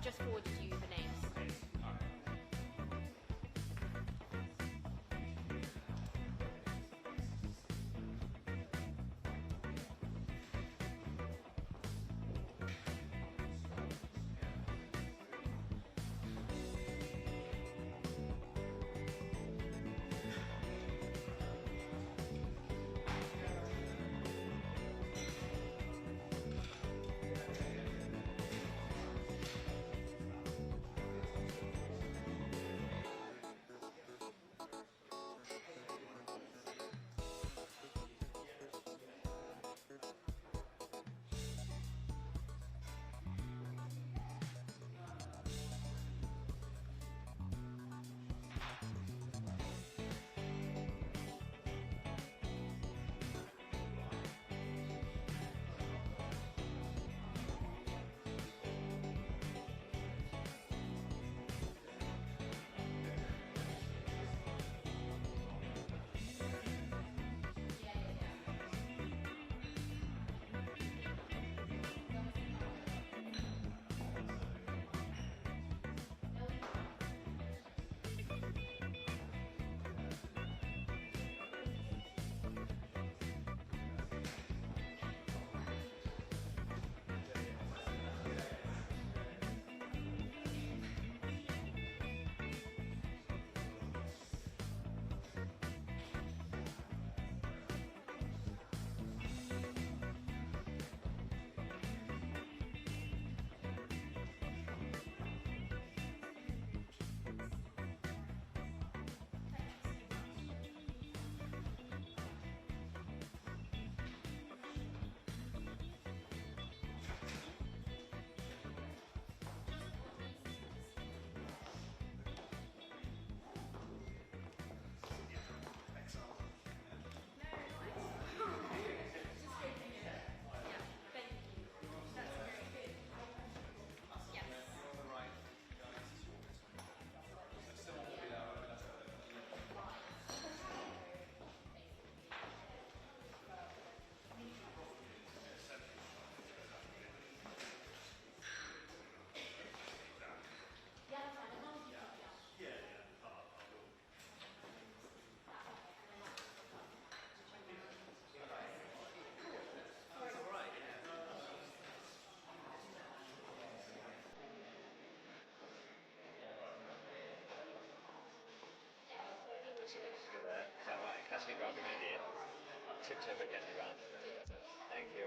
just forwarded you the names. Catch me grabbing an idiot. Tip it, get me round. Thank you.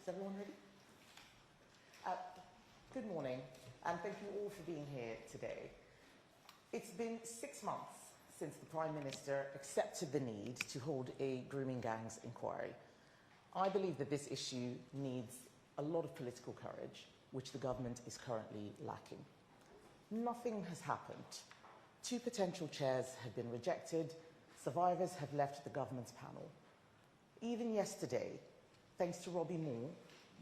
Is everyone ready? Good morning, and thank you all for being here today. It's been 6 months since the Prime Minister accepted the need to hold a grooming gangs inquiry. I believe that this issue needs a lot of political courage, which the government is currently lacking. Nothing has happened. 2 potential chairs have been rejected. Survivors have left the government's panel. Even yesterday, thanks to Robbie Moore,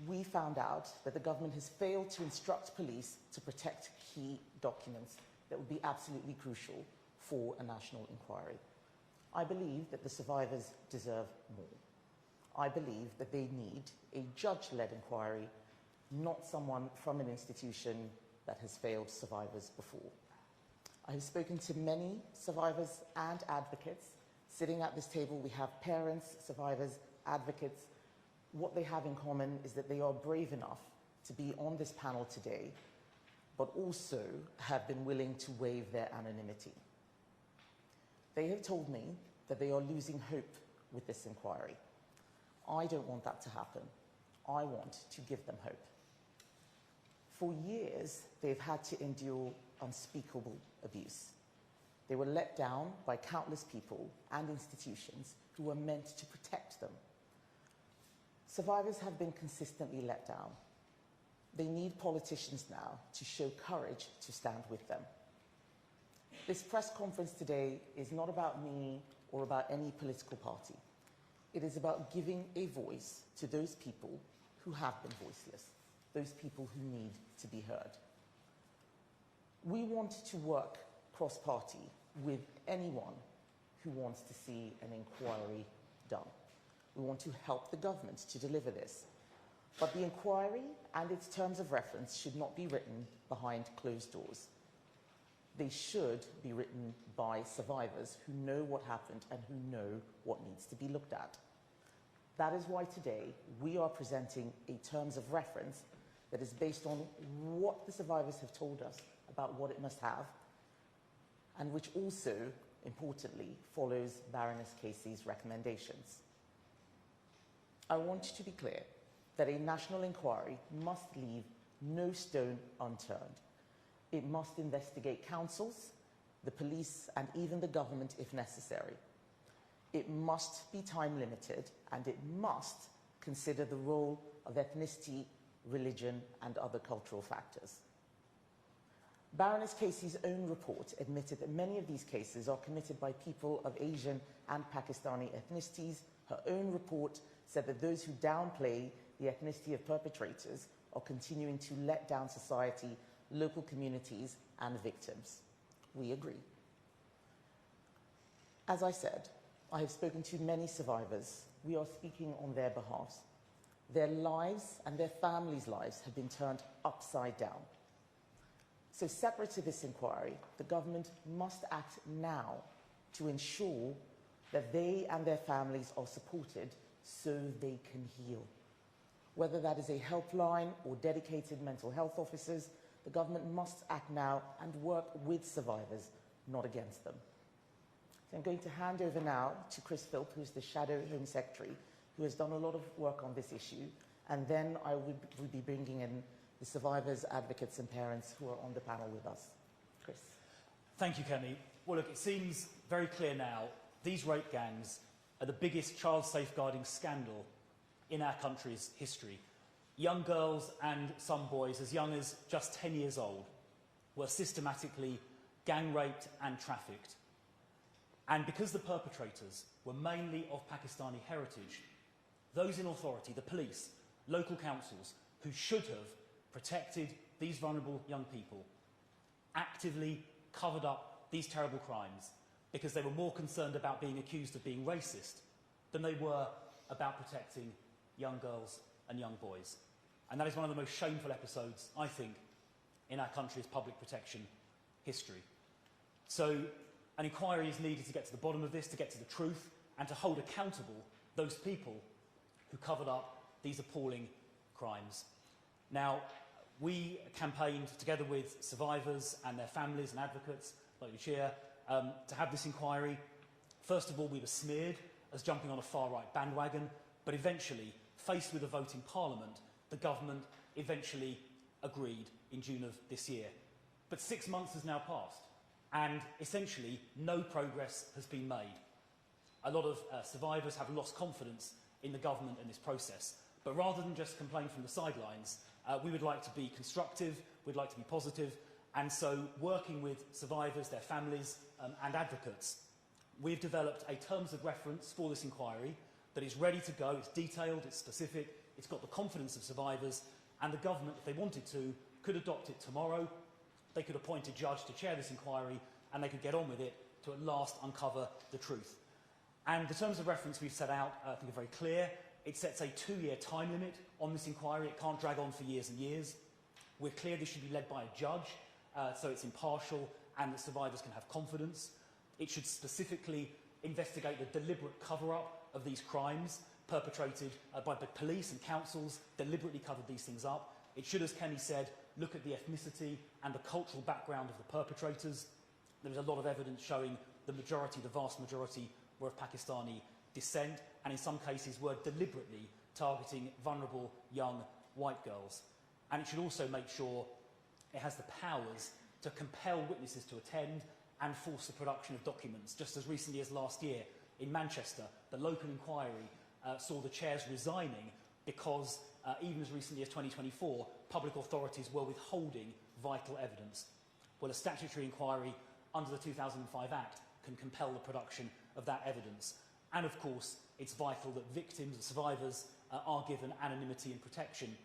we found out that the government has failed to instruct police to protect key documents that would be absolutely crucial for a national inquiry. I believe that the survivors deserve more. I believe that they need a judge-led inquiry, not someone from an institution that has failed survivors before. I have spoken to many survivors and advocates. Sitting at this table, we have parents, survivors, advocates. What they have in common is that they are brave enough to be on this panel today, but also have been willing to waive their anonymity. They have told me that they are losing hope with this inquiry. I don't want that to happen. I want to give them hope. For years, they've had to endure unspeakable abuse. They were let down by countless people and institutions who were meant to protect them. Survivors have been consistently let down. They need politicians now to show courage to stand with them. This press conference today is not about me or about any political party. It is about giving a voice to those people who have been voiceless, those people who need to be heard. We want to work cross-party with anyone who wants to see an inquiry done. We want to help the government to deliver this. But the inquiry and its terms of reference should not be written behind closed doors. They should be written by survivors who know what happened and who know what needs to be looked at. That is why today we are presenting a terms of reference that is based on what the survivors have told us about what it must have, and which also, importantly, follows Baroness Casey's recommendations. I want to be clear that a national inquiry must leave no stone unturned. It must investigate councils, the police, and even the government if necessary. It must be time limited, and it must consider the role of ethnicity, religion, and other cultural factors. Baroness Casey's own report admitted that many of these cases are committed by people of Asian and Pakistani ethnicities. Her own report said that those who downplay the ethnicity of perpetrators are continuing to let down society, local communities, and victims. We agree. As I said, I have spoken to many survivors. We are speaking on their behalf. Their lives and their families' lives have been turned upside down. So separate to this inquiry, the government must act now to ensure that they and their families are supported so they can heal. Whether that is a helpline or dedicated mental health officers, the government must act now and work with survivors, not against them. So I'm going to hand over now to Philp, who is the Shadow Home Secretary, who has done a lot of work on this issue, and then I will be bringing in the survivors, advocates, and parents who are on the panel with us. Chris. Thank you, Kemi. Well, look, it seems very clear now these rape gangs are the biggest child safeguarding scandal in our country's history. Young girls and some boys as young as just 10 years old were systematically gang raped and trafficked. And because the perpetrators were mainly of Pakistani heritage, those in authority, the police, local councils, who should have protected these vulnerable young people, actively covered up these terrible crimes because they were more concerned about being accused of being racist than they were about protecting young girls and young boys. And that is one of the most shameful episodes, I think, in our country's public protection history. So an inquiry is needed to get to the bottom of this, to get to the truth, and to hold accountable those people who covered up these appalling crimes. Now, we campaigned together with survivors and their families and advocates, like the chair, to have this inquiry. First of all, we were smeared as jumping on a far-right bandwagon, but eventually faced with a vote in Parliament, the government eventually agreed in June of this year. But 6 months has now passed, and essentially no progress has been made. A lot of survivors have lost confidence in the government and this process. But rather than just complain from the sidelines, we would like to be constructive, we'd like to be positive, and so working with survivors, their families and advocates, we've developed a terms of reference for this inquiry that is ready to go. It's detailed, it's specific, it's got the confidence of survivors, and the government, if they wanted to, could adopt it tomorrow. They could appoint a judge to chair this inquiry, and they could get on with it to at last uncover the truth. And the terms of reference we've set out, I think, are very clear. It sets a 2-year time limit on this inquiry. It can't drag on for years and years. We're clear this should be led by a judge, so it's impartial and that survivors can have confidence. It should specifically investigate the deliberate cover-up of these crimes perpetrated by the police and councils, deliberately covered these things up. It should, as Kemi said, look at the ethnicity and the cultural background of the perpetrators. There is a lot of evidence showing the vast majority, were of Pakistani descent, and in some cases were deliberately targeting vulnerable young white girls. And it should also make sure it has the powers to compel witnesses to attend and force the production of documents. Just as recently as last year in Manchester, the local inquiry saw the chairs resigning because even as recently as 2024, public authorities were withholding vital evidence. Well, a statutory inquiry under the 2005 Act can compel the production of that evidence. And of course, it's vital that victims and survivors are given anonymity and protection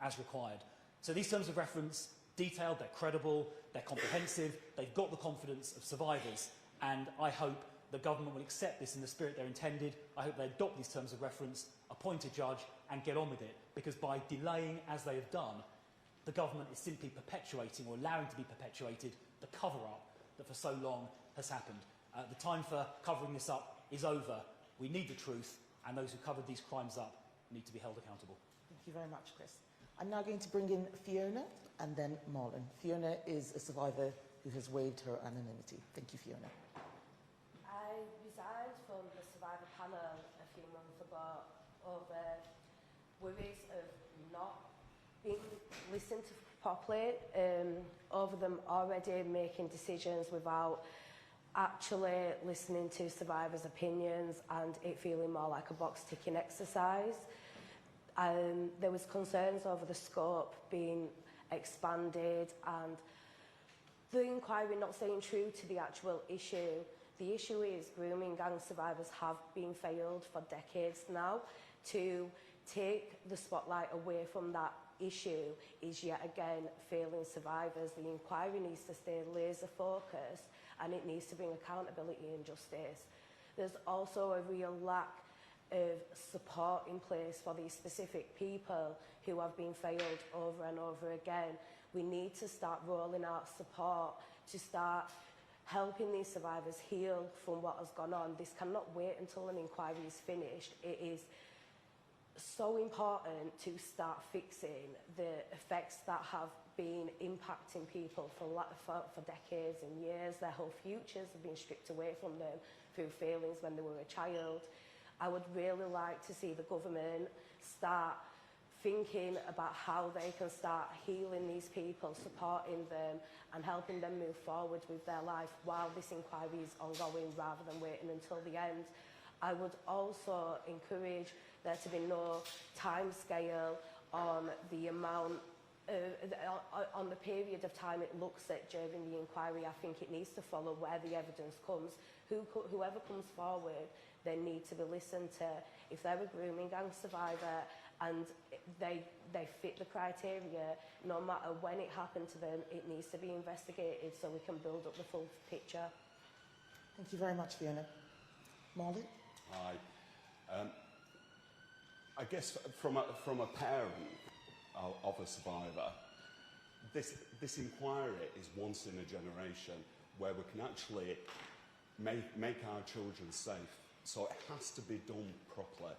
as required. So these terms of reference, detailed, they're credible, they're comprehensive, they've got the confidence of survivors, and I hope the government will accept this in the spirit they're intended. I hope they adopt these terms of reference, appoint a judge, and get on with it, because by delaying as they have done, the government is simply perpetuating, or allowing to be perpetuated, the cover-up that for so long has happened. The time for covering this up is over. We need the truth, and those who covered these crimes up need to be held accountable. Thank you very much, Chris. I'm now going to bring in Fiona and then Marlon. Fiona is a survivor who has waived her anonymity. Thank you, Fiona. I resigned from the survivor panel a few months ago over worries of not being listened to properly, over them already making decisions without actually listening to survivors' opinions and it feeling more like a box-ticking exercise. There was concerns over the scope being expanded and the inquiry not staying true to the actual issue. The issue is grooming gang survivors have been failed for decades now. To take the spotlight away from that issue is yet again failing survivors. The inquiry needs to stay laser focused and it needs to bring accountability and justice. There's also a real lack of support in place for these specific people who have been failed over and over again. We need to start rolling out support to start helping these survivors heal from what has gone on. This cannot wait until an inquiry is finished. It is so important to start fixing the effects that have been impacting people for decades and years. Their whole futures have been stripped away from them through failings when they were a child. I would really like to see the government start thinking about how they can start healing these people, supporting them and helping them move forward with their life while this inquiry is ongoing rather than waiting until the end. I would also encourage there to be no time scale on the amount on the period of time it looks at during the inquiry. I think it needs to follow where the evidence comes. Whoever comes forward, they need to be listened to. If they're a grooming gang survivor and they fit the criteria, no matter when it happened to them, it needs to be investigated so we can build up the full picture. Thank you very much, Fiona. Marlon? Hi. I guess from a parent of a survivor, this inquiry is once in a generation where we can actually make our children safe. So it has to be done properly.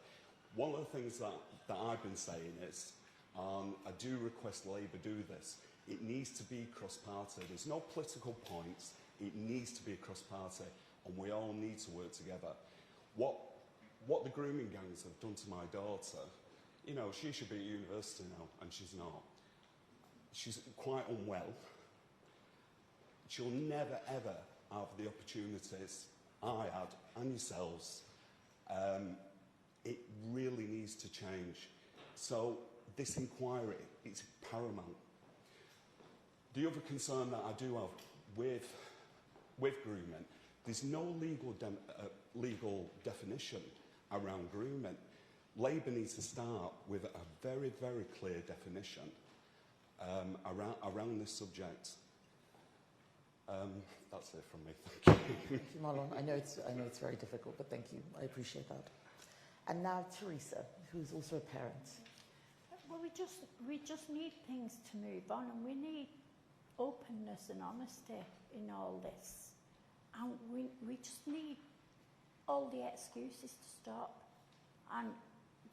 One of the things that I've been saying is, I do request Labour do this. It needs to be cross-party. There's no political points. It needs to be cross-party, and we all need to work together. What the grooming gangs have done to my daughter you know, she should be at university now, and she's not. She's quite unwell. She'll never, ever have the opportunities I had and yourselves. It really needs to change. So this inquiry is paramount. The other concern that I do have with grooming, there's no legal definition around grooming. Labour needs to start with a very, very clear definition around this subject. That's it from me. Thank you. Thank you, Marlon. I know it's very difficult, but thank you. I appreciate that. And now Teresa, who's also a parent. Well, we just need things to move on, and we need openness and honesty in all this. And we just need all the excuses to stop and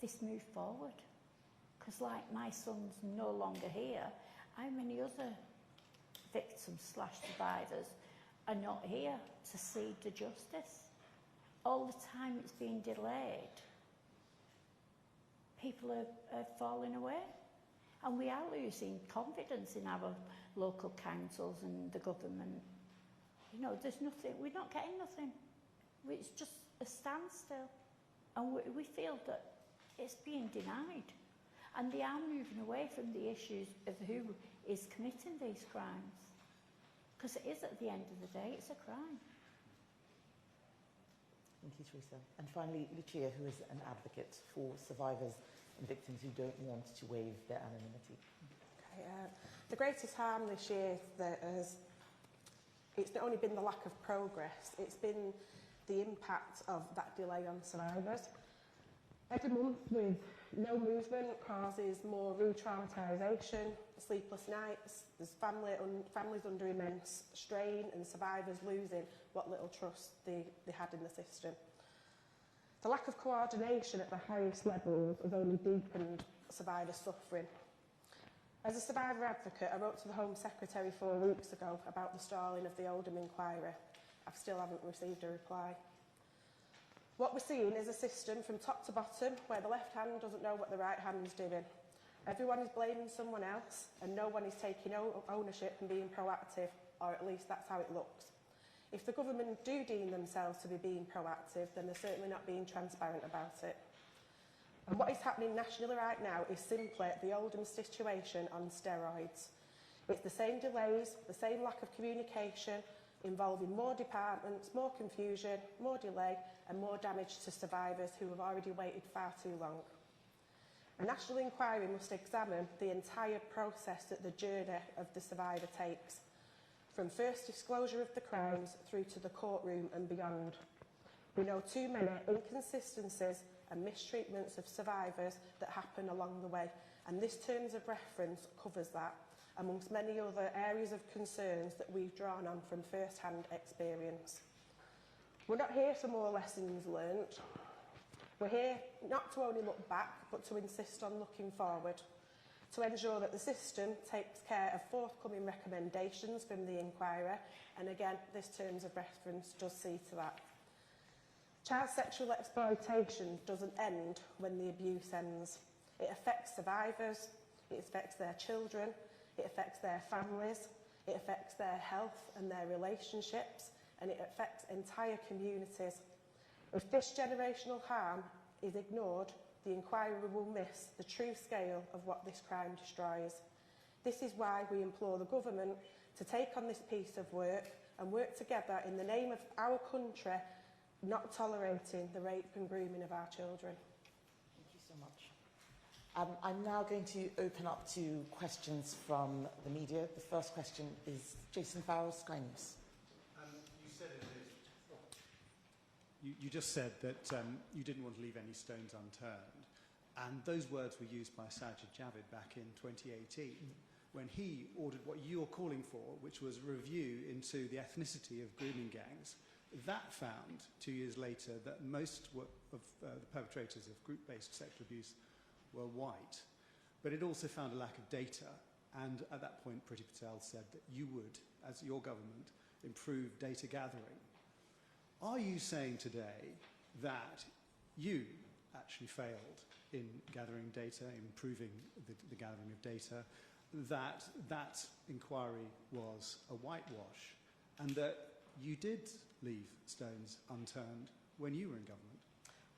this move forward. Because like my son's no longer here, how many other victims / survivors are not here to see the justice? All the time it's been delayed, people are falling away, and we are losing confidence in our local councils and the government. You know, there's nothing, we're not getting nothing. It's just a standstill, and we feel that it's being denied, and they are moving away from the issues of who is committing these crimes, because it is, at the end of the day, it's a crime. Thank you, Teresa. And finally, Lucia, who is an advocate for survivors and victims who don't want to waive their anonymity. Okay, the greatest harm this year it's not only been the lack of progress, it's been the impact of that delay on survivors. Every month with no movement causes more re-traumatisation, sleepless nights, there's families under immense strain, and survivors losing what little trust they had in the system. The lack of coordination at the highest levels has only deepened survivor suffering. As a survivor advocate, I wrote to the Home Secretary 4 weeks ago about the stalling of the Oldham inquiry. I still haven't received a reply. What we're seeing is a system from top to bottom where the left hand doesn't know what the right hand is doing. Everyone is blaming someone else, and no one is taking ownership and being proactive, or at least that's how it looks. If the government do deem themselves to be being proactive, then they're certainly not being transparent about it. And what is happening nationally right now is simply the Oldham situation on steroids. It's the same delays, the same lack of communication, involving more departments, more confusion, more delay, and more damage to survivors who have already waited far too long. A national inquiry must examine the entire process that the journey of the survivor takes, from first disclosure of the crimes through to the courtroom and beyond. We know too many inconsistencies and mistreatments of survivors that happen along the way, and this terms of reference covers that, amongst many other areas of concerns that we've drawn on from first-hand experience. We're not here for more lessons learnt. We're here not to only look back, but to insist on looking forward, to ensure that the system takes care of forthcoming recommendations from the inquiry, and again, this terms of reference does see to that. Child sexual exploitation doesn't end when the abuse ends. It affects survivors, it affects their children, it affects their families, it affects their health and their relationships, and it affects entire communities. If this generational harm is ignored, the inquiry will miss the true scale of what this crime destroys. This is why we implore the government to take on this piece of work and work together in the name of our country, not tolerating the rape and grooming of our children. Thank you so much. I'm now going to open up to questions from the media. The first question is Jason Farrell, Sky News. You just said that you didn't want to leave any stones unturned, and those words were used by Sajid Javid back in 2018 when he ordered what you're calling for, which was a review into the ethnicity of grooming gangs. That found, 2 years later, that most of the perpetrators of group-based sexual abuse were white. But it also found a lack of data, and at that point Priti Patel said that you would, as your government, improve data gathering. Are you saying today that you actually failed in gathering data, improving the gathering of data, that inquiry was a whitewash, and that you did leave stones unturned when you were in government.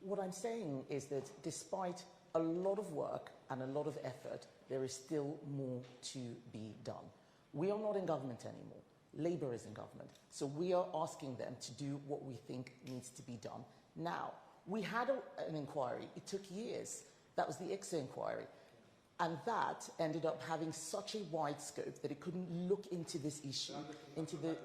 What I'm saying is that despite a lot of work and a lot of effort, there is still more to be done. We are not in government anymore. Labour is in government. So we are asking them to do what we think needs to be done now. We had an inquiry. It took years. That was the ICSA inquiry. And that ended up having such a wide scope that it couldn't look into this issue, into the...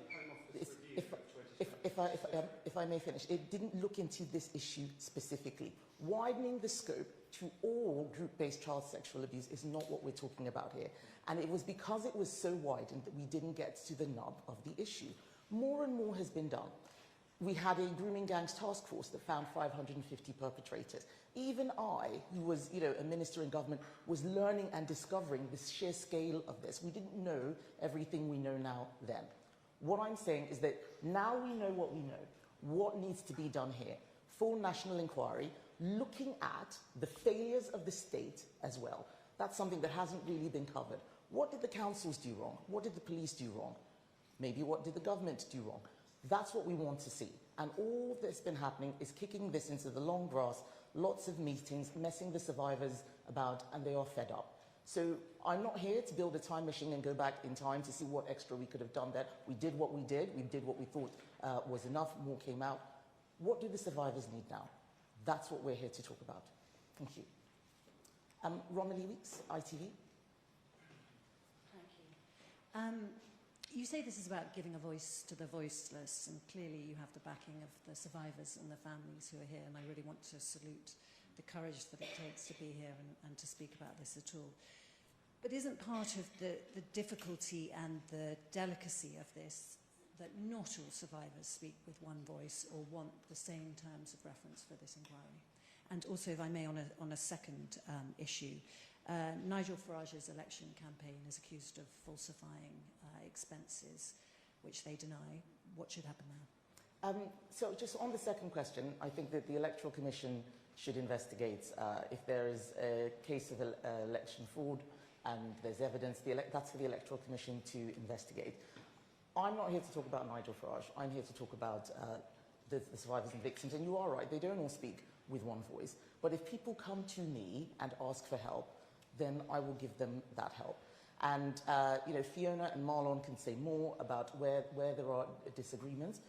If I may finish, it didn't look into this issue specifically. Widening the scope to all group-based child sexual abuse is not what we're talking about here. And it was because it was so widened that we didn't get to the nub of the issue. More and more has been done. We had a grooming gangs task force that found 550 perpetrators. Even I, who was, a minister in government, was learning and discovering the sheer scale of this. We didn't know everything we know now then. What I'm saying is that now we know what we know. What needs to be done here? Full national inquiry, looking at the failures of the state as well. That's something that hasn't really been covered. What did the councils do wrong? What did the police do wrong? Maybe what did the government do wrong? That's what we want to see. And all that's been happening is kicking this into the long grass, lots of meetings, messing the survivors about, and they are fed up. So I'm not here to build a time machine and go back in time to see what extra we could have done there. We did what we did what we thought was enough, more came out. What do the survivors need now? That's what we're here to talk about. Thank you. Romilly Weeks, ITV. Thank you. You say this is about giving a voice to the voiceless, and clearly you have the backing of the survivors and the families who are here, and I really want to salute the courage that it takes to be here and to speak about this at all. But isn't part of the difficulty and the delicacy of this that not all survivors speak with one voice or want the same terms of reference for this inquiry? And also, if I may, on a second issue, Nigel Farage's election campaign is accused of falsifying expenses, which they deny. What should happen now? So just on the second question, I think that the Electoral Commission should investigate if there is a case of election fraud and there's evidence. That's for the Electoral Commission to investigate. I'm not here to talk about Nigel Farage. I'm here to talk about the survivors and victims. And you are right, they don't all speak with one voice. But if people come to me and ask for help, then I will give them that help. And Fiona and Marlon can say more about where there are disagreements,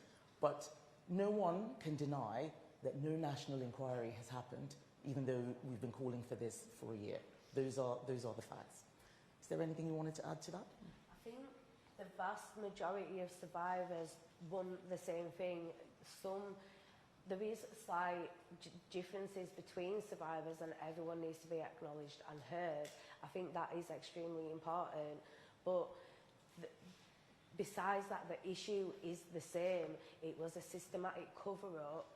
but no one can deny that no national inquiry has happened, even though we've been calling for this for a year. Those are the facts. Is there anything you wanted to add to that? I think the vast majority of survivors want the same thing. There is slight differences between survivors, and everyone needs to be acknowledged and heard. I think that is extremely important. But besides that, the issue is the same. It was a systematic cover-up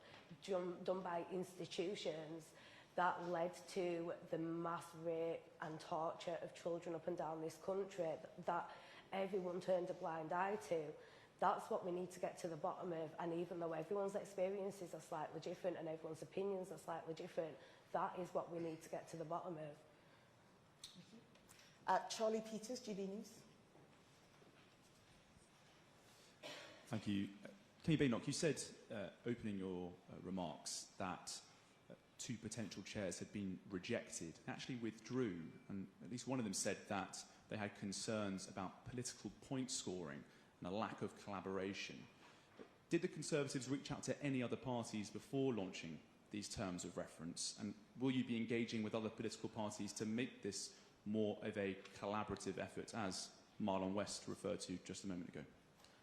done by institutions that led to the mass rape and torture of children up and down this country that everyone turned a blind eye to. That's what we need to get to the bottom of, and even though everyone's experiences are slightly different and everyone's opinions are slightly different, that is what we need to get to the bottom of. Charlie Peters, GB News. Thank you. Kemi Badenoch, you said, opening your remarks, that 2 potential chairs had been rejected, actually withdrew, and at least one of them said that they had concerns about political point scoring and a lack of collaboration. Did the Conservatives reach out to any other parties before launching these terms of reference, and will you be engaging with other political parties to make this more of a collaborative effort, as Marlon West referred to just a moment ago?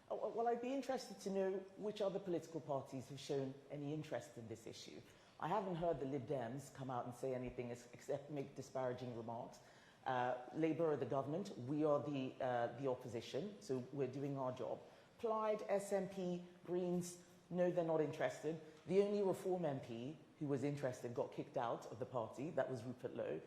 Well, I'd be interested to know which other political parties have shown any interest in this issue. I haven't heard the Lib Dems come out and say anything except make disparaging remarks. Labour are the government, we are the opposition, so we're doing our job. Plaid, SNP, Greens, no, they're not interested. The only Reform MP who was interested got kicked out of the party, that was Rupert Lowe.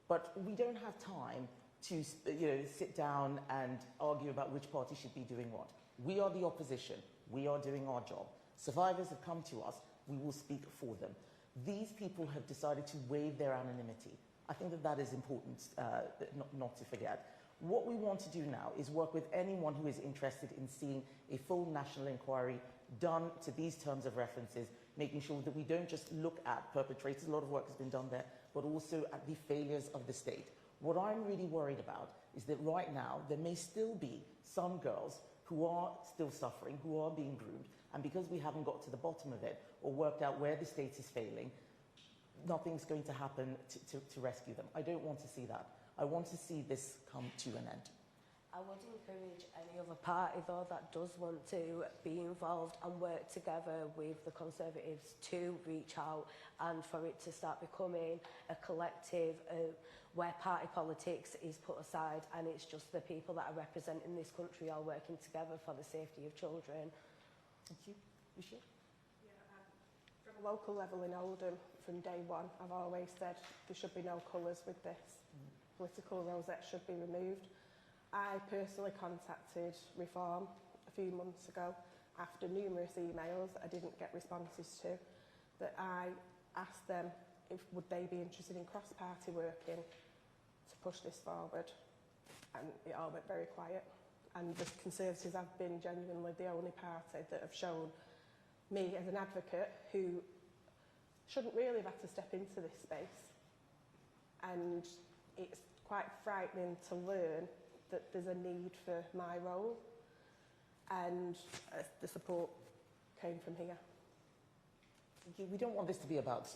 But we don't have time to sit down and argue about which party should be doing what. We are the opposition, we are doing our job. Survivors have come to us, we will speak for them. These people have decided to waive their anonymity. I think that that is important not to forget. What we want to do now is work with anyone who is interested in seeing a full national inquiry done to these terms of references, making sure that we don't just look at perpetrators, a lot of work has been done there, but also at the failures of the state. What I'm really worried about is that right now there may still be some girls who are still suffering, who are being groomed, and because we haven't got to the bottom of it or worked out where the state is failing, nothing's going to happen to rescue them. I don't want to see that. I want to see this come to an end. I would encourage any other party, though, that does want to be involved and work together with the Conservatives to reach out and for it to start becoming a collective where party politics is put aside and it's just the people that are representing this country all working together for the safety of children. Thank you. Lucia? From a local level in Oldham, from day one, I've always said there should be no colours with this. Political rosette should be removed. I personally contacted Reform a few months ago after numerous emails that I didn't get responses to, that I asked them if would they be interested in cross-party working to push this forward, and it all went very quiet. And the Conservatives have been genuinely the only party that have shown me as an advocate who shouldn't really have had to step into this space. And it's quite frightening to learn that there's a need for my role, and the support came from here. We don't want this to be about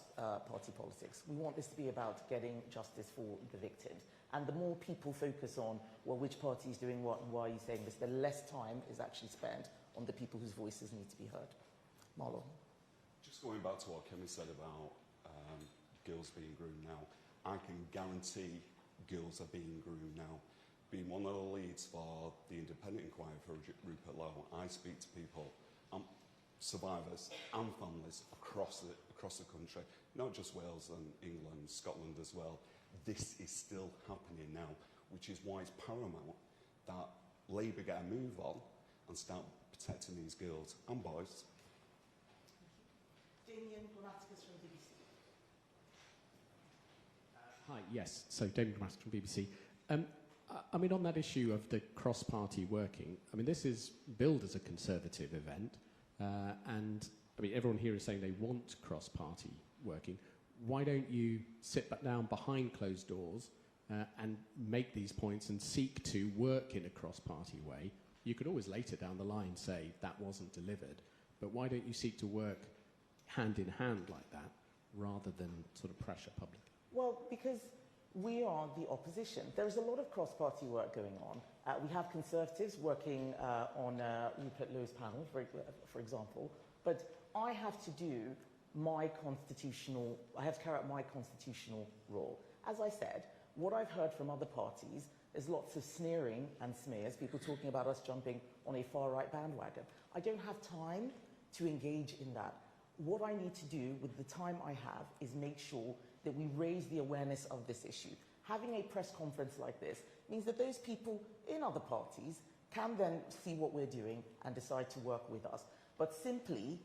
party politics. We want this to be about getting justice for the victims. And the more people focus on, well, which party is doing what and why are you saying this, the less time is actually spent on the people whose voices need to be heard. Marlo? Just going back to what Kemi said about girls being groomed now, I can guarantee girls are being groomed now. Being one of the leads for the independent inquiry for Rupert Lowe, I speak to people, survivors and families across the country, not just Wales and England, Scotland as well. This is still happening now, which is why it's paramount that Labour get a move on and start protecting these girls and boys. Damien Grammaticus from BBC. Hi, yes. So Damien Grammaticus from BBC. I mean, on that issue of the cross-party working, I mean, this is billed as a Conservative event, and I mean, everyone here is saying they want cross-party working. Why don't you sit back down behind closed doors and make these points and seek to work in a cross-party way? You could always later down the line say that wasn't delivered, but why don't you seek to work hand in hand like that rather than sort of pressure public? Well, because we are the opposition. There's a lot of cross-party work going on. We have Conservatives working on Rupert Lowe's panel, for example, but I have to do I have to carry out my constitutional role. As I said, what I've heard from other parties is lots of sneering and smears, people talking about us jumping on a far-right bandwagon. I don't have time to engage in that. What I need to do with the time I have is make sure that we raise the awareness of this issue. Having a press conference like this means that those people in other parties can then see what we're doing and decide to work with us. But simply,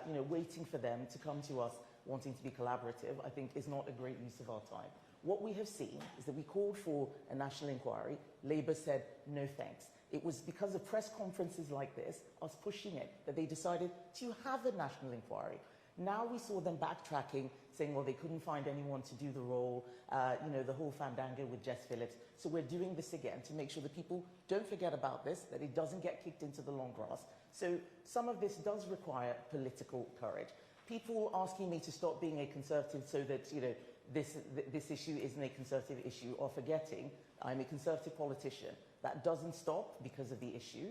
waiting for them to come to us wanting to be collaborative, I think is not a great use of our time. What we have seen is that we called for a national inquiry. Labour said, no thanks. It was because of press conferences like this, us pushing it, that they decided to have a national inquiry. Now we saw them backtracking, saying, well, they couldn't find anyone to do the role, the whole fandango with Jess Phillips. So we're doing this again to make sure that people don't forget about this, that it doesn't get kicked into the long grass. So some of this does require political courage. People asking me to stop being a Conservative so that, this issue isn't a Conservative issue, or forgetting I'm a Conservative politician. That doesn't stop because of the issue.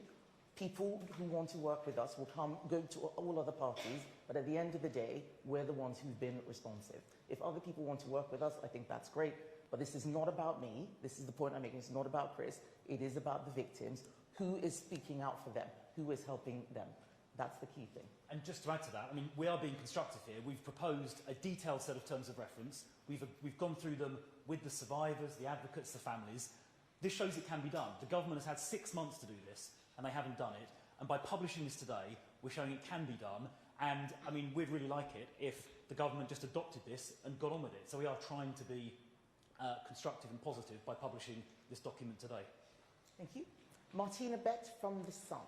People who want to work with us will go to all other parties, but at the end of the day, we're the ones who've been responsive. If other people want to work with us, I think that's great, but this is not about me. This is the point I'm making. It's not about Chris. It is about the victims. Who is speaking out for them? Who is helping them? That's the key thing. And just to add to that, I mean, we are being constructive here. We've proposed a detailed set of terms of reference. We've gone through them with the survivors, the advocates, the families. This shows it can be done. The government has had 6 months to do this, and they haven't done it. And by publishing this today, we're showing it can be done. And, I mean, we'd really like it if the government just adopted this and got on with it. So we are trying to be constructive and positive by publishing this document today. Thank you. Martina Bett from The Sun.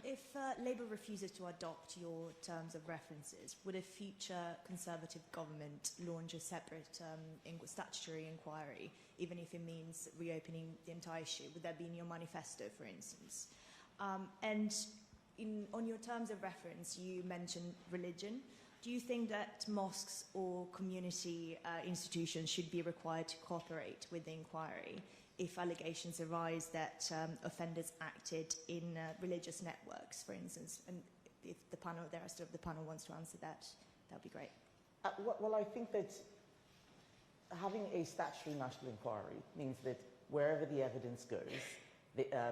If Labour refuses to adopt your terms of references, would a future Conservative government launch a separate statutory inquiry, even if it means reopening the entire issue? Would that be in your manifesto, for instance? And on your terms of reference, you mentioned religion. Do you think that mosques or community institutions should be required to cooperate with the inquiry if allegations arise that offenders acted in religious networks, for instance? And if the rest of the panel wants to answer that, that would be great. Well, I think that having a statutory national inquiry means that wherever the evidence goes,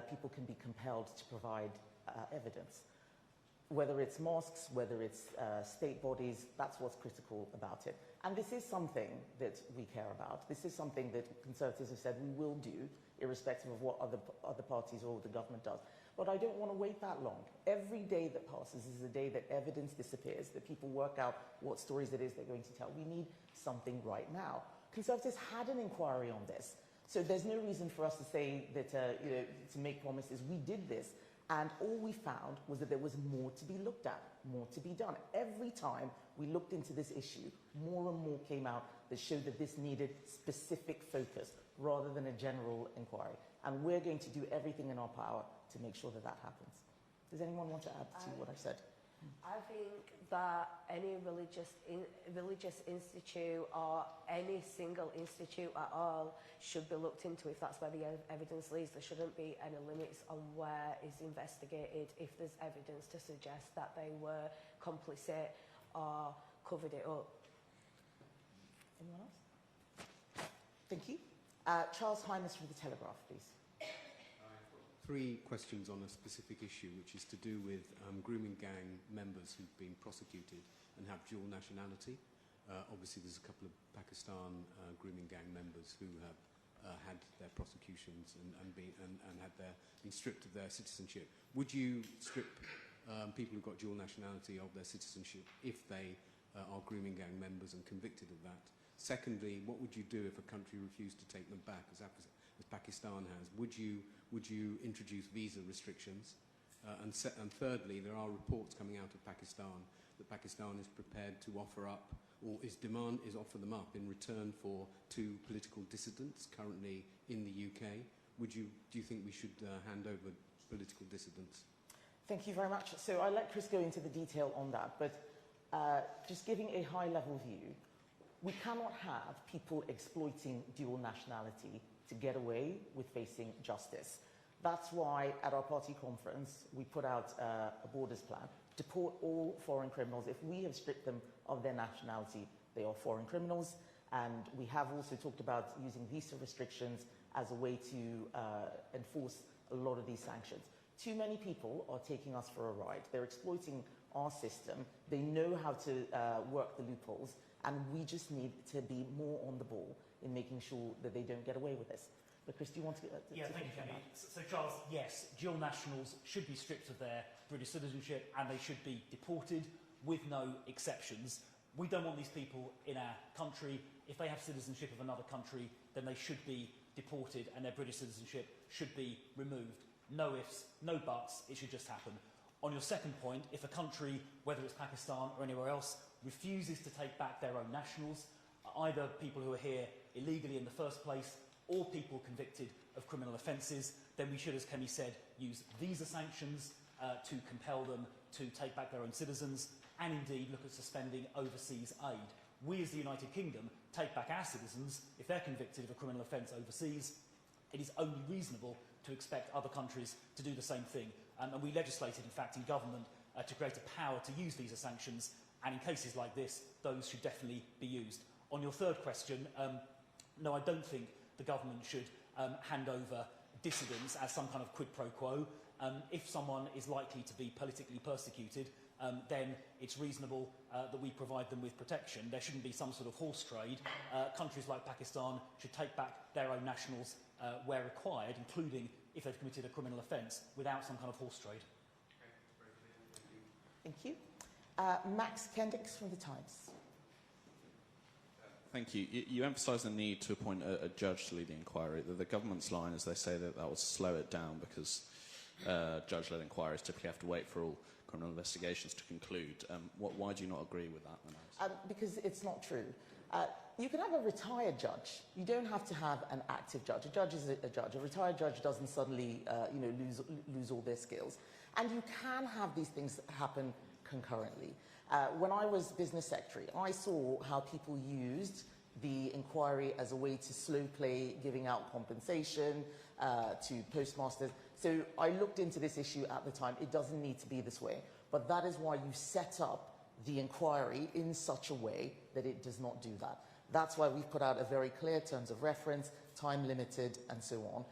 people can be compelled to provide evidence. Whether it's mosques, whether it's state bodies, that's what's critical about it. And this is something that we care about. This is something that Conservatives have said we will do, irrespective of what other parties or the government does. But I don't want to wait that long. Every day that passes is a day that evidence disappears, that people work out what stories it is they're going to tell. We need something right now. Conservatives had an inquiry on this. So there's no reason for us to say that, to make promises. We did this. And all we found was that there was more to be looked at, more to be done. Every time we looked into this issue, more and more came out that showed that this needed specific focus rather than a general inquiry. And we're going to do everything in our power to make sure that that happens. Does anyone want to add to what I've said? I think that any religious institute or any single institute at all should be looked into if that's where the evidence leads. There shouldn't be any limits on where is investigated if there's evidence to suggest that they were complicit or covered it up. Anyone else? Thank you. Charles Hymas from The Telegraph, please. Three questions on a specific issue, which is to do with grooming gang members who've been prosecuted and have dual nationality. Obviously, there's a couple of Pakistan grooming gang members who have had their prosecutions and been stripped of their citizenship. Would you strip people who've got dual nationality of their citizenship if they are grooming gang members and convicted of that? Secondly, what would you do if a country refused to take them back, as Pakistan has? Would you introduce visa restrictions? And thirdly, there are reports coming out of Pakistan that Pakistan is prepared to offer up, or offer them up in return for 2 political dissidents currently in the UK. Do you think we should hand over political dissidents? Thank you very much. So I'll let Chris go into the detail on that, but just giving a high-level view, we cannot have people exploiting dual nationality to get away with facing justice. That's why at our party conference we put out a borders plan. Deport all foreign criminals. If we have stripped them of their nationality, they are foreign criminals. And we have also talked about using visa restrictions as a way to enforce a lot of these sanctions. Too many people are taking us for a ride. They're exploiting our system. They know how to work the loopholes, and we just need to be more on the ball in making sure that they don't get away with this. But Chris, do you want to Yeah, thank you, Kemi. So Charles, yes, dual nationals should be stripped of their British citizenship and they should be deported with no exceptions. We don't want these people in our country. If they have citizenship of another country, then they should be deported and their British citizenship should be removed. No ifs, no buts, it should just happen. On your second point, if a country, whether it's Pakistan or anywhere else, refuses to take back their own nationals, either people who are here illegally in the first place or people convicted of criminal offences, then we should, as Kemi said, use visa sanctions to compel them to take back their own citizens and indeed look at suspending overseas aid. We as the United Kingdom take back our citizens if they're convicted of a criminal offence overseas. It is only reasonable to expect other countries to do the same thing. And we legislated, in fact, in government to create a power to use visa sanctions, and in cases like this, those should definitely be used. On your third question, no, I don't think the government should hand over dissidents as some kind of quid pro quo. If someone is likely to be politically persecuted, then it's reasonable that we provide them with protection. There shouldn't be some sort of horse trade. Countries like Pakistan should take back their own nationals where required, including if they've committed a criminal offence, without some kind of horse trade. Thank you. Max Kendricks from The Times. Thank you. You emphasise the need to appoint a judge to lead the inquiry. The government's line is they say that will slow it down because judge-led inquiries typically have to wait for all criminal investigations to conclude. Why do you not agree with that? Because it's not true. You can have a retired judge. You don't have to have an active judge. A judge is a judge. A retired judge doesn't suddenly lose all their skills. And you can have these things happen concurrently. When I was business secretary, I saw how people used the inquiry as a way to slow play giving out compensation to postmasters. So I looked into this issue at the time. It doesn't need to be this way. But that is why you set up the inquiry in such a way that it does not do that. That's why we've put out a very clear terms of reference, time limited, and so on.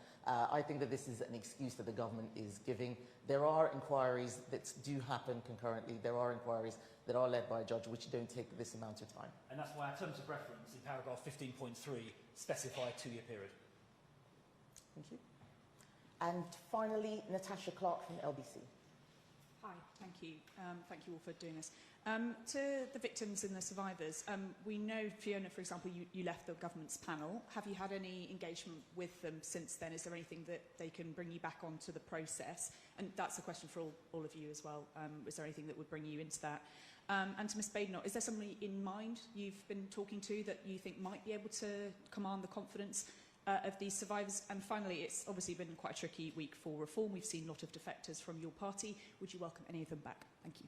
I think that this is an excuse that the government is giving. There are inquiries that do happen concurrently. There are inquiries that are led by a judge which don't take this amount of time. And that's why our terms of reference in paragraph 15.3 specify a 2-year period. Thank you. And finally, Natasha Clark from LBC. Hi, thank you. Thank you all for doing this. To the victims and the survivors, we know, Fiona, for example, you left the government's panel. Have you had any engagement with them since then? Is there anything that they can bring you back onto the process? And that's a question for all of you as well. Is there anything that would bring you into that? And to Ms Badenoch, is there somebody in mind you've been talking to that you think might be able to command the confidence of these survivors? And finally, it's obviously been quite a tricky week for reform. We've seen a lot of defectors from your party. Would you welcome any of them back? Thank you.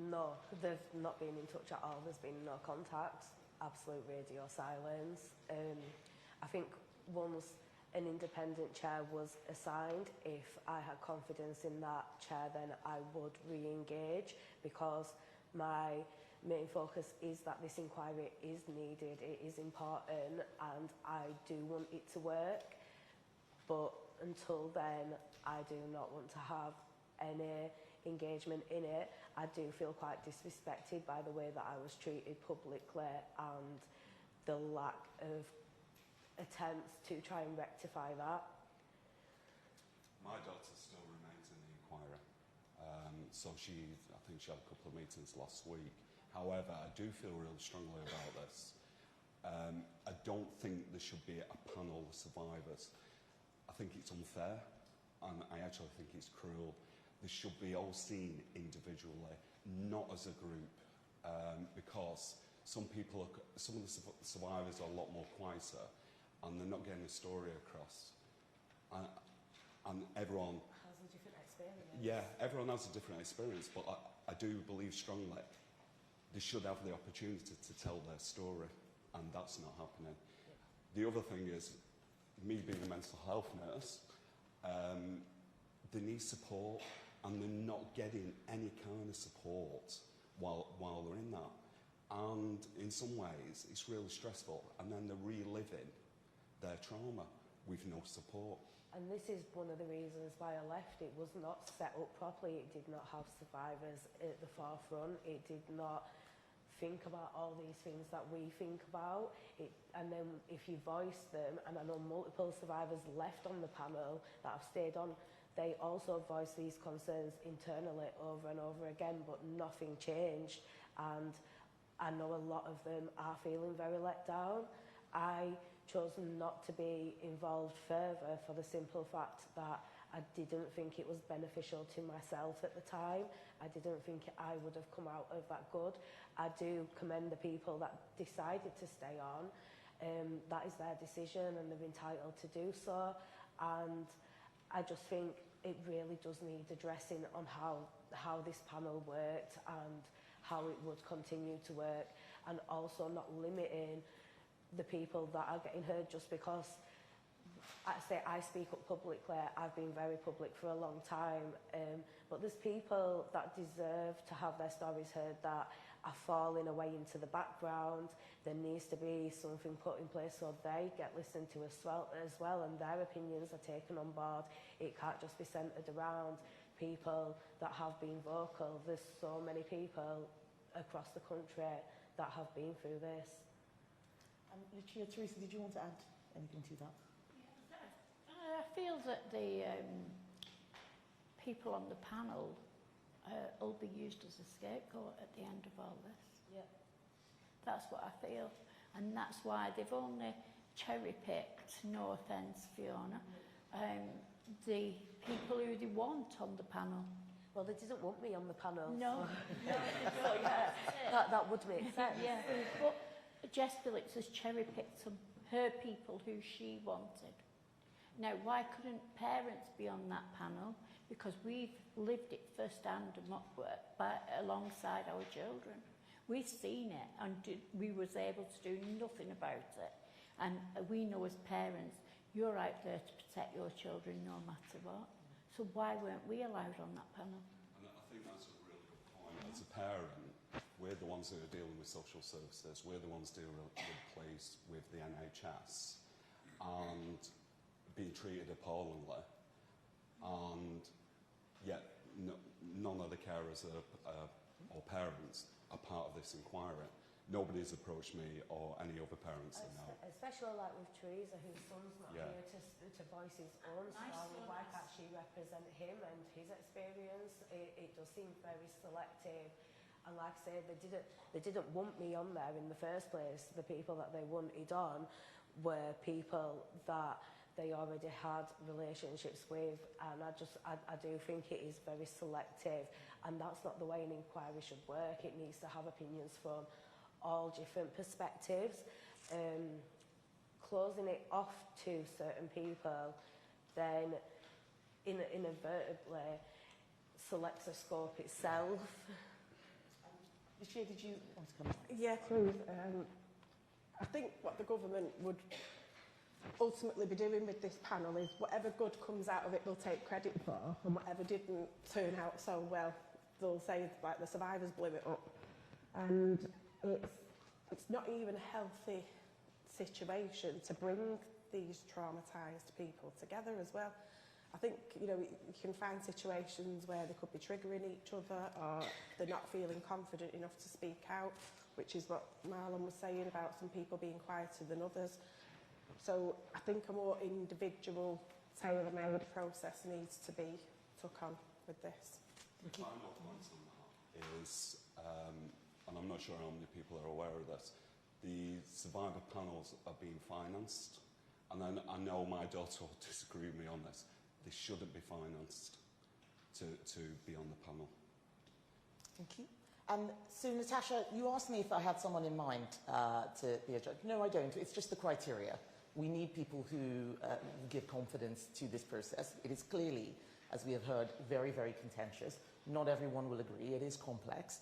No, they've not been in touch at all. There's been no contact, absolute radio silence. I think once an independent chair was assigned, if I had confidence in that chair, then I would re-engage, because my main focus is that this inquiry is needed, it is important, and I do want it to work. But until then, I do not want to have any engagement in it. I do feel quite disrespected by the way that I was treated publicly and the lack of attempts to try and rectify that. My daughter still remains in the inquiry. So I think she had a couple of meetings last week. However, I do feel really strongly about this. I don't think there should be a panel of survivors. I think it's unfair, and I actually think it's cruel. They should be all seen individually, not as a group, because some of the survivors are a lot more quieter, and they're not getting the story across. And everyone has a different experience. Yeah, everyone has a different experience, but I do believe strongly they should have the opportunity to tell their story, and that's not happening. Yeah. The other thing is, me being a mental health nurse, they need support, and they're not getting any kind of support while they're in that. And in some ways, it's really stressful, and then they're reliving their trauma with no support. And this is one of the reasons why I left. It was not set up properly. It did not have survivors at the forefront. It did not think about all these things that we think about. And then if you voice them, and I know multiple survivors left on the panel that have stayed on, they also voiced these concerns internally over and over again, but nothing changed. And I know a lot of them are feeling very let down. I chose not to be involved further for the simple fact that I didn't think it was beneficial to myself at the time. I didn't think I would have come out of that good. I do commend the people that decided to stay on. That is their decision, and they're entitled to do so. And I just think it really does need addressing on how this panel worked and how it would continue to work, and also not limiting the people that are getting heard just because I speak up publicly. I've been very public for a long time, but there's people that deserve to have their stories heard that are falling away into the background. There needs to be something put in place so they get listened to as well, and their opinions are taken on board. It can't just be centred around people that have been vocal. There's so many people across the country that have been through this. Lucia, Teresa, did you want to add anything to that? I feel that the people on the panel will be used as a scapegoat at the end of all this. Yeah. That's what I feel. And that's why they've only cherry-picked, no offence, Fiona, the people who they want on the panel. Well, they didn't want me on the panel. No. So, yeah, that would make sense. Yeah. But Jess Phillips has cherry-picked her people who she wanted. Now, why couldn't parents be on that panel? Because we've lived it firsthand alongside our children. We've seen it and we was able to do nothing about it. And we know as parents, you're out there to protect your children no matter what. So why weren't we allowed on that panel? And I think that's a really good point. As a parent, we're the ones who are dealing with social services. We're the ones dealing with police, with the NHS, and being treated appallingly. And yet, none of the carers or parents are part of this inquiry. Nobody's approached me or any other parents I know. Especially like with Teresa, whose son's not here to voice his own story. Why can't she represent him and his experience? It does seem very selective. And like I say, they didn't want me on there in the first place. The people that they wanted on were people that they already had relationships with, and I do think it is very selective, and that's not the way an inquiry should work. It needs to have opinions from all different perspectives. Closing it off to certain people then inadvertently selects a scope itself. Michelle, did you want to come? Yeah, please. I think what the government would ultimately be doing with this panel is whatever good comes out of it they'll take credit for, and whatever didn't turn out so well they'll say like the survivors blew it up. And it's not even a healthy situation to bring these traumatised people together as well. I think, you know, you can find situations where they could be triggering each other, or they're not feeling confident enough to speak out, which is what Marlon was saying about some people being quieter than others. So I think a more individual, tailor-made process needs to be took on with this. The final point on that is, and I'm not sure how many people are aware of this, the survivor panels are being financed, and then I know my daughter will disagree with me on this. They shouldn't be financed to be on the panel. Thank you. So, Natasha, you asked me if I had someone in mind to be a judge. No, I don't. It's just the criteria. We need people who give confidence to this process. It is clearly, as we have heard, very, very contentious. Not everyone will agree. It is complex.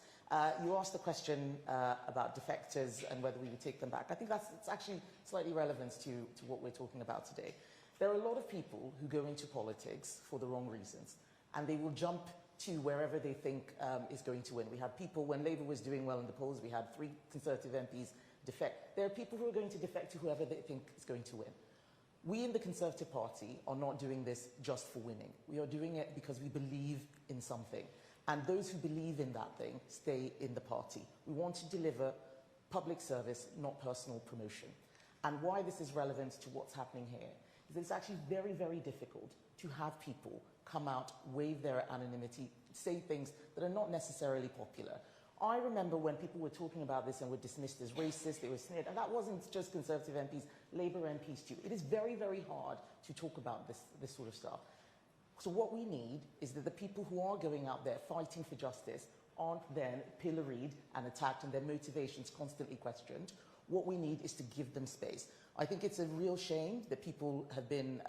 You asked the question about defectors and whether we would take them back. I think it's actually slightly relevant to what we're talking about today. There are a lot of people who go into politics for the wrong reasons, and they will jump to wherever they think is going to win. We had people, when Labour was doing well in the polls, we had 3 Conservative MPs defect. There are people who are going to defect to whoever they think is going to win. We in the Conservative Party are not doing this just for winning. We are doing it because we believe in something. And those who believe in that thing stay in the party. We want to deliver public service, not personal promotion. And why this is relevant to what's happening here is it's actually very, very difficult to have people come out, waive their anonymity, say things that are not necessarily popular. I remember when people were talking about this and were dismissed as racist, they were sneered, and that wasn't just Conservative MPs, Labour MPs too. It is very, very hard to talk about this sort of stuff. So what we need is that the people who are going out there fighting for justice aren't then pilloried and attacked and their motivations constantly questioned. What we need is to give them space. I think it's a real shame that people have been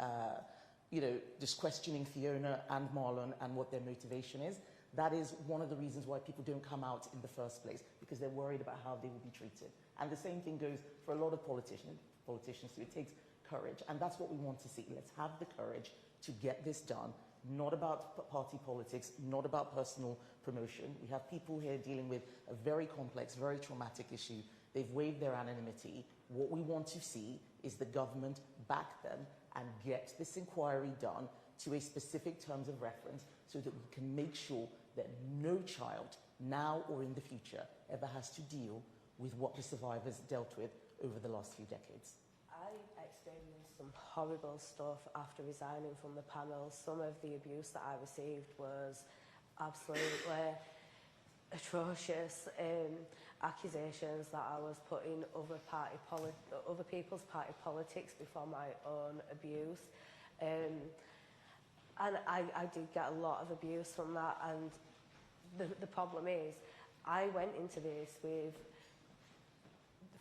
just questioning Fiona and Marlon and what their motivation is. That is one of the reasons why people don't come out in the first place, because they're worried about how they will be treated. And the same thing goes for a lot of politicians too. It takes courage, and that's what we want to see. Let's have the courage to get this done, not about party politics, not about personal promotion. We have people here dealing with a very complex, very traumatic issue. They've waived their anonymity. What we want to see is the government back them and get this inquiry done to a specific terms of reference so that we can make sure that no child, now or in the future, ever has to deal with what the survivors dealt with over the last few decades. I experienced some horrible stuff after resigning from the panel. Some of the abuse that I received was absolutely atrocious accusations that I was putting other people's party politics before my own abuse. And I did get a lot of abuse from that, and the problem is I went into this with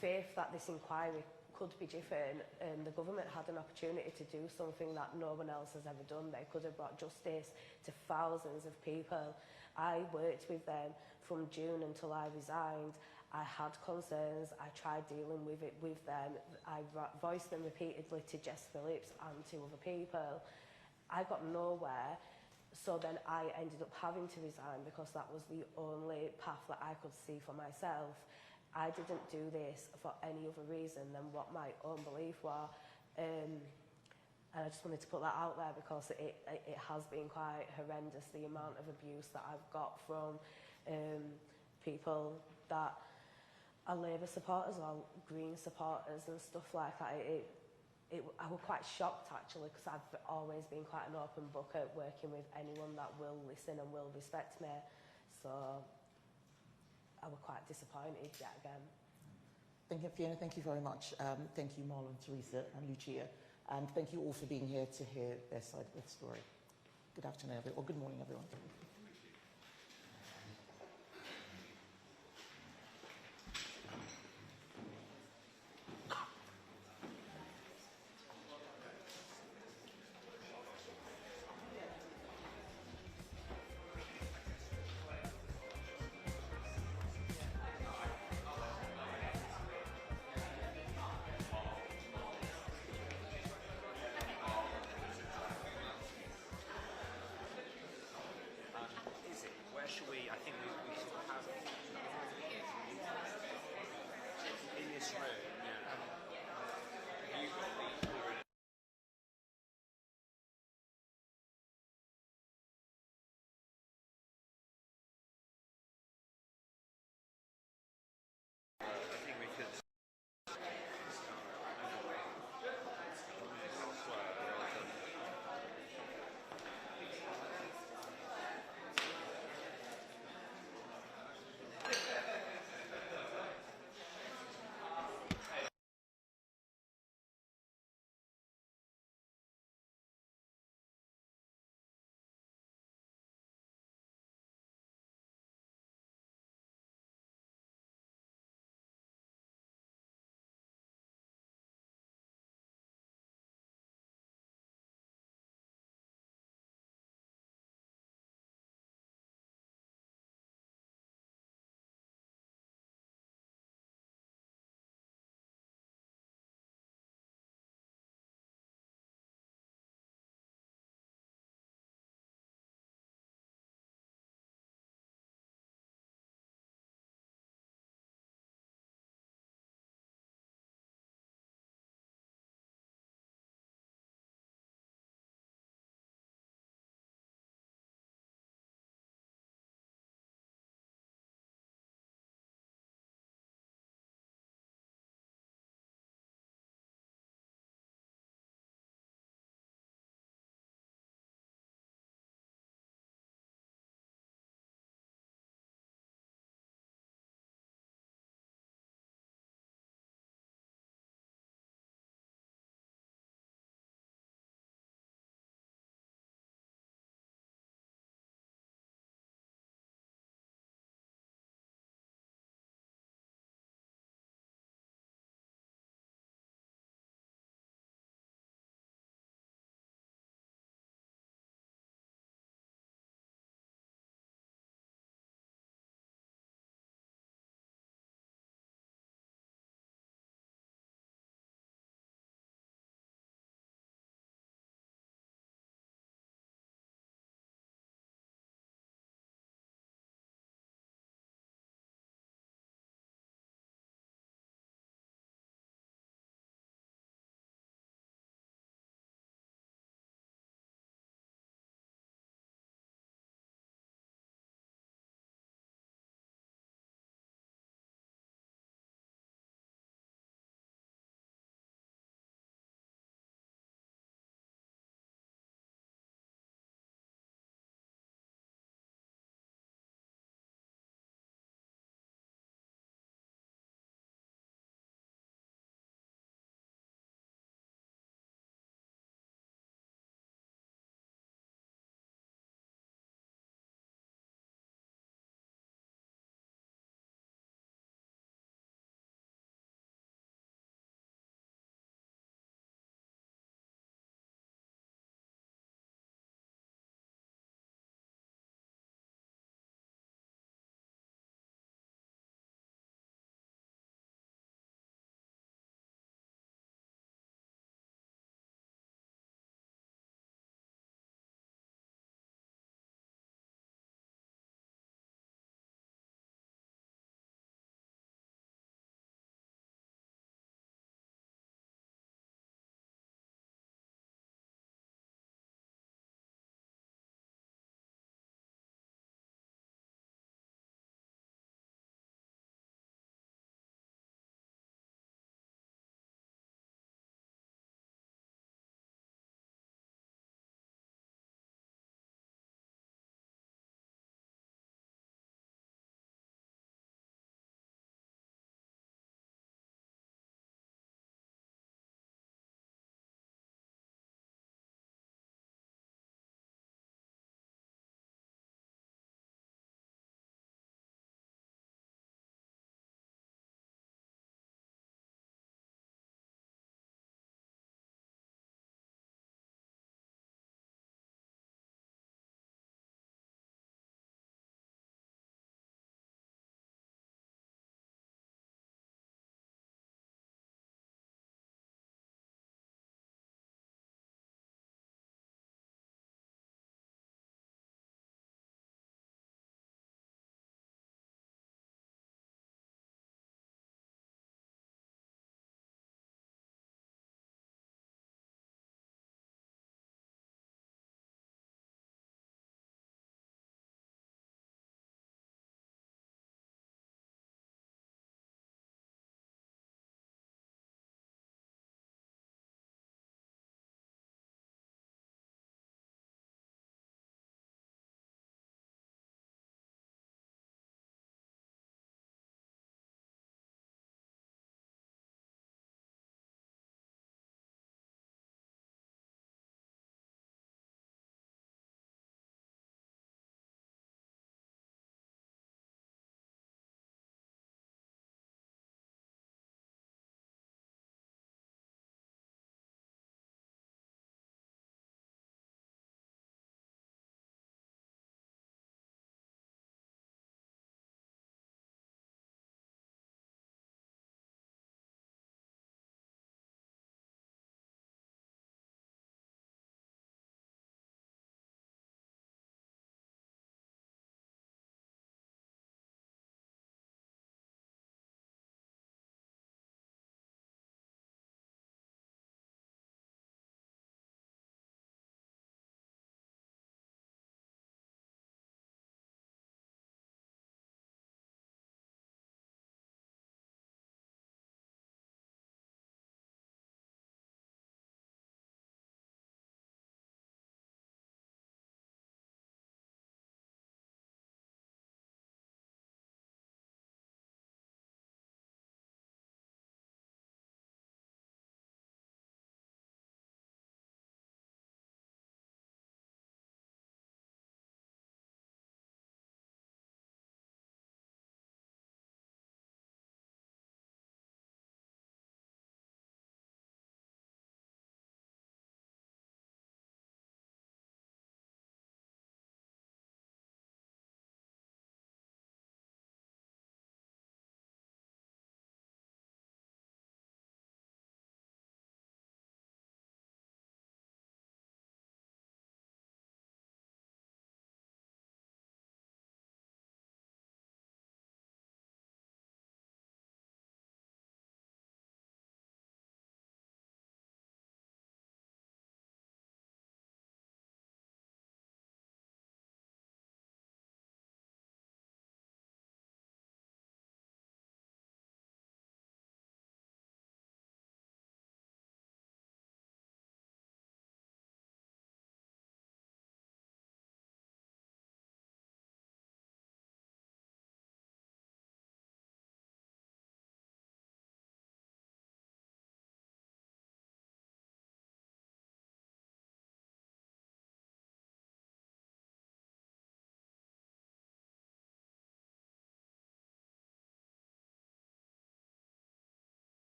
faith that this inquiry could be different, and the government had an opportunity to do something that no one else has ever done. They could have brought justice to thousands of people. I worked with them from June until I resigned. I had concerns. I tried dealing with it with them. I voiced them repeatedly to Jess Phillips and to other people. I got nowhere, so then I ended up having to resign because that was the only path that I could see for myself. I didn't do this for any other reason than what my own belief were. And I just wanted to put that out there because it has been quite horrendous, the amount of abuse that I've got from people that are Labour supporters or Green supporters and stuff like that. I was quite shocked actually, because I've always been quite an open book at working with anyone that will listen and will respect me. So I was quite disappointed yet again. Thank you, Fiona. Thank you very much. Thank you, Marlon, Teresa and Lucia. And thank you all for being here to hear their side of the story. Good afternoon, everyone, or good morning, everyone.